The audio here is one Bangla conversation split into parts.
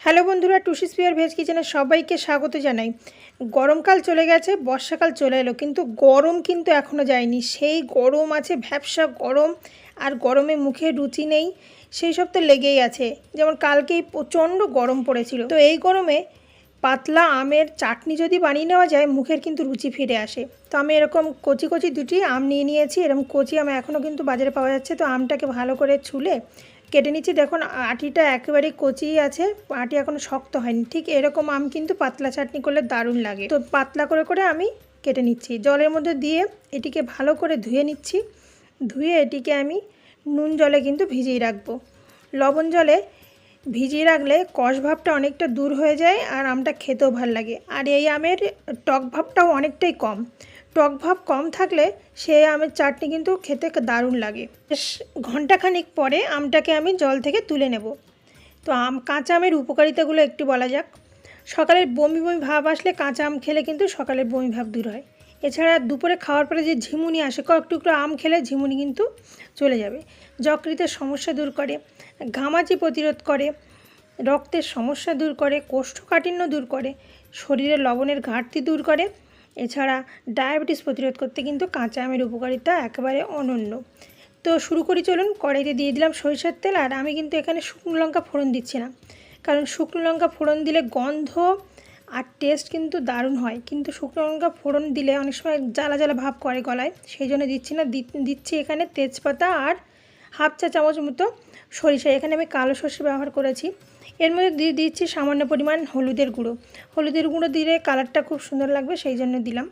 হ্যালো বন্ধুরা, টুসিস পিওর ভেজ কিচেনে সবাইকে স্বাগত জানাই। গরমকাল চলে গেছে, বর্ষাকাল চলে এলো, কিন্তু গরম কিন্তু এখনও যায়নি। সেই গরম আছে, ভ্যাপসা গরম, আর গরমে মুখে রুচি নেই, সেই সব তো লেগেই আছে। যেমন কালকেই প্রচণ্ড গরম পড়েছিল, তো এই গরমে পাতলা আমের চাটনি যদি বানিয়ে নেওয়া যায়, মুখের কিন্তু রুচি ফিরে আসে। তো আমি এরকম কচি কচি দুটি আম নিয়ে নিয়েছি। এরকম কচি আম এখনও কিন্তু বাজারে পাওয়া যাচ্ছে। তো আমটাকে ভালো করে ছুলে কেটে নিচ্ছি। দেখুন আটিটা একেবারে কচি আছে, আটি এখনও শক্ত হয়নি। ঠিক এরকম আম কিন্তু পাতলা চাটনি করলে দারুণ লাগে। তো পাতলা করে করে আমি কেটে নিচ্ছি। জলের মধ্যে দিয়ে এটিকে ভালো করে ধুয়ে নিচ্ছি। ধুয়ে এটিকে আমি নুন জলে কিন্তু ভিজিয়ে রাখবো। লবণ জলে ভিজিয়ে রাখলে কষ ভাবটা অনেকটা দূর হয়ে যায়, আর আমটা খেতেও ভালো লাগে। আর এই আমের টক ভাবটাও অনেকটাই কম। টক ভাব কম থাকলে সেই আমের চাটনি কিন্তু খেতে দারুণ লাগে। বেশ ঘন্টাখানিক পরে আমটাকে আমি জল থেকে তুলে নেব। তো কাঁচা আমের উপকারিতাগুলো একটু বলা যাক। সকালের বমি বমি ভাব আসলে কাঁচা আম খেলে কিন্তু সকালের বমি ভাব দূর হয়। এছাড়া দুপুরে খাওয়ার পরে যে ঝিমুনি আসে, কয়েক টুকরো আম খেলে ঝিমুনি কিন্তু চলে যাবে। যকৃতের সমস্যা দূর করে, ঘামাচি প্রতিরোধ করে, রক্তের সমস্যা দূর করে, কোষ্ঠকাঠিন্য দূর করে, শরীরে লবণের ঘাটতি দূর করে। এছাড়া ডায়াবেটিস প্রতিরোধ করতে কিন্তু কাঁচা আমের উপকারিতা একেবারে অনন্য। তো শুরু করি, চলুন। কড়াইতে দিয়ে দিলাম সরিষার তেল। আর আমি কিন্তু এখানে শুকনো লঙ্কা ফোড়ন দিচ্ছি না, কারণ শুকনো লঙ্কা ফোড়ন দিলে গন্ধ আর টেস্ট কিন্তু দারুণ হয়, কিন্তু শুকনো লঙ্কা ফোড়ন দিলে অনেক সময় জ্বালা জ্বালা ভাব করে গলায়, সেই জন্য দিচ্ছি না। দিচ্ছি এখানে তেজপাতা আর হাফ চা চামচ মতো সরিষা। এখানে আমি কালো সরষে ব্যবহার করেছি। এর মধ্যে দিয়ে দিচ্ছি সামান্য পরিমাণ হলুদের গুঁড়ো। হলুদের গুঁড়ো দিলে কালারটা খুব সুন্দর লাগবে, সেই জন্য দিলাম।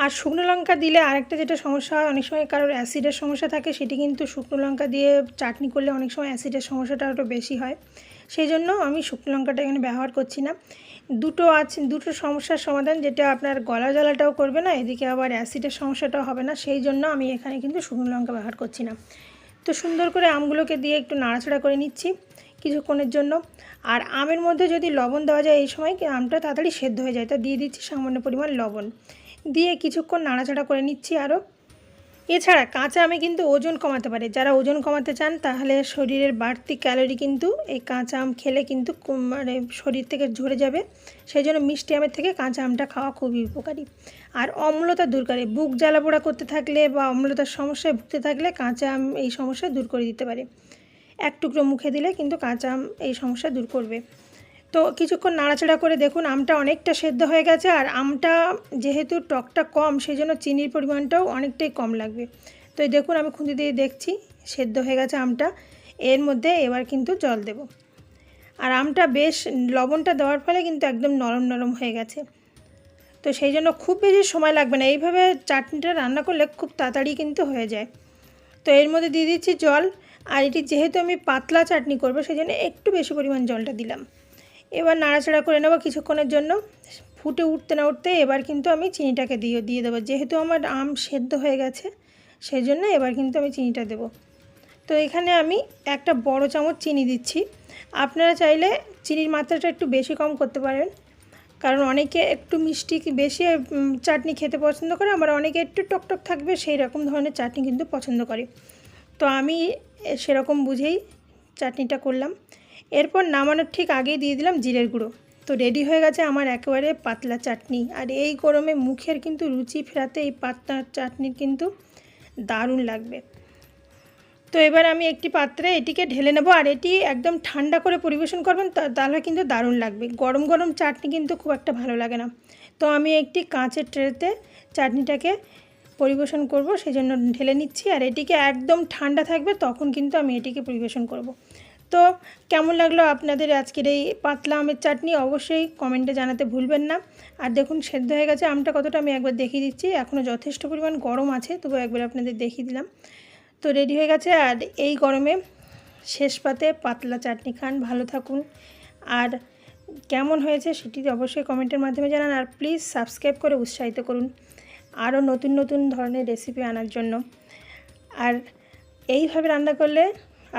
আর শুকনো লঙ্কা দিলে আরেকটা যেটা সমস্যা হয়, অনেক সময় কারোর অ্যাসিডের সমস্যা থাকে, সেটি কিন্তু শুকনো লঙ্কা দিয়ে চাটনি করলে অনেক সময় অ্যাসিডের সমস্যাটা একটু বেশি হয়, সেই জন্য আমি শুকনো লঙ্কাটা এখানে ব্যবহার করছি না। দুটো সমস্যার সমাধান, যেটা আপনার গলা জ্বালাটাও করবে না, এদিকে আবার অ্যাসিডের সমস্যাটাও হবে না, সেই জন্য আমি এখানে কিন্তু শুকনো লঙ্কা ব্যবহার করছি না। তো সুন্দর করে আমগুলোকে দিয়ে একটু নাড়াচাড়া করে নিচ্ছি কিছুক্ষণের জন্য। আর আমের মধ্যে যদি লবণ দেওয়া যায়, এই সময় আমটা তাড়াতাড়ি সেদ্ধ হয়ে যায়, তা দিয়ে দিচ্ছি সামান্য পরিমাণ লবণ। দিয়ে কিছুক্ষণ নাড়াচাড়া করে নিচ্ছি আরও। এছাড়া কাঁচা আমে কিন্তু ওজন কমাতে পারে। যারা ওজন কমাতে চান, তাহলে শরীরের বাড়তি ক্যালোরি কিন্তু এই কাঁচা আম খেলে কিন্তু মানে শরীর থেকে ঝরে যাবে। সেই জন্য মিষ্টি আমের থেকে কাঁচা আমটা খাওয়া খুবই উপকারী। আর অম্লতা দূর করে, বুক জ্বালাপোড়া করতে থাকলে বা অম্লতার সমস্যায় ভুগতে থাকলে কাঁচা আম এই সমস্যা দূর করে দিতে পারে। এক টুকরো মুখে দিলে কিন্তু কাঁচা আম এই সমস্যা দূর করবে। তো কিছুক্ষণ নাড়াচাড়া করে দেখুন আমটা অনেকটা সেদ্ধ হয়ে গেছে। আর আমটা যেহেতু টকটা কম, সেই জন্য চিনির পরিমাণটাও অনেকটাই কম লাগবে। তো এই দেখুন, আমি খুন্তি দিয়ে দেখছি সেদ্ধ হয়ে গেছে আমটা। এর মধ্যে এবার কিন্তু জল দেব। আর আমটা বেশ লবণটা দেওয়ার ফলে কিন্তু একদম নরম নরম হয়ে গেছে। তো সেই জন্য খুব বেশি সময় লাগবে না, এইভাবে চাটনিটা রান্না করলে খুব তাড়াতাড়ি কিন্তু হয়ে যায়। তো এর মধ্যে দিয়ে দিচ্ছি জল। আর এটি যেহেতু আমি পাতলা চাটনি করবো, সেই জন্য একটু বেশি পরিমাণ জলটা দিলাম। এবার নাড়াচাড়া করে নেব কিছুক্ষণের জন্য। ফুটে উঠতে না উঠতে এবার কিন্তু আমি চিনিটাকে দিয়ে দেবো। যেহেতু আমার আম সেদ্ধ হয়ে গেছে, সেই জন্য এবার কিন্তু আমি চিনিটা দেব। তো এখানে আমি একটা বড় চামচ চিনি দিচ্ছি। আপনারা চাইলে চিনির মাত্রাটা একটু বেশি কম করতে পারেন, কারণ অনেকে একটু মিষ্টি বেশি চাটনি খেতে পছন্দ করে, আবার অনেকে একটু টকটক থাকবে সেই রকম ধরনের চাটনি কিন্তু পছন্দ করে। তো আমি সেরকম বুঝেই চাটনিটা করলাম। এরপর নামানোর ঠিক আগেই দিয়ে দিলাম জিরের গুঁড়ো। তো রেডি হয়ে গেছে আমার একেবারে পাতলা চাটনি। আর এই গরমে মুখের কিন্তু রুচি ফেরাতে এই পাতলা চাটনির কিন্তু দারুণ লাগবে। তো এবার আমি একটি পাত্রে এটিকে ঢেলে নেব। আর এটি একদম ঠান্ডা করে পরিবেশন করবেন, তাহলে কিন্তু দারুণ লাগবে। গরম গরম চাটনি কিন্তু খুব একটা ভালো লাগে না। তো আমি একটি কাঁচের ট্রেতে চাটনিটাকে পরিবেশন করব, সেই জন্য ঢেলে নিচ্ছি। আর এটিকে একদম ঠান্ডা থাকবে, তখন কিন্তু আমি এটিকে পরিবেশন করব। তো কেমন লাগলো আপনাদের আজকের এই পাতলা আমের চাটনি, অবশ্যই কমেন্টে জানাতে ভুলবেন না। আর দেখুন সেদ্ধ হয়ে গেছে আমটা কতটা, আমি একবার দেখিয়ে দিচ্ছি। এখনও যথেষ্ট পরিমাণ গরম আছে, তবু একবার আপনাদের দেখিয়ে দিলাম। তো রেডি হয়ে গেছে। আর এই গরমে শেষ পাতে পাতলা চাটনি খান, ভালো থাকুন। আর কেমন হয়েছে সেটি অবশ্যই কমেন্টের মাধ্যমে জানান। আর প্লিজ সাবস্ক্রাইব করে উৎসাহিত করুন আরও নতুন নতুন ধরনের রেসিপি আনার জন্য। আর এইভাবে রান্না করলে,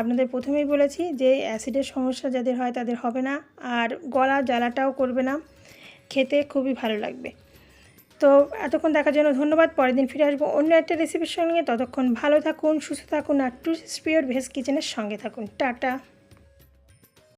আপনাদের প্রথমেই বলেছি যে অ্যাসিডের সমস্যা যাদের হয় তাদের হবে না, আর গলা জ্বালাটাও করবে না, খেতে খুবই ভালো লাগবে। তো এতক্ষণ দেখার জন্য ধন্যবাদ। পরের দিন ফিরে আসবো অন্য একটা রেসিপির সঙ্গে। ততক্ষণ ভালো থাকুন, সুস্থ থাকুন, আর টুসিস পিওর ভেজ কিচেনের সঙ্গে থাকুন। টাটা।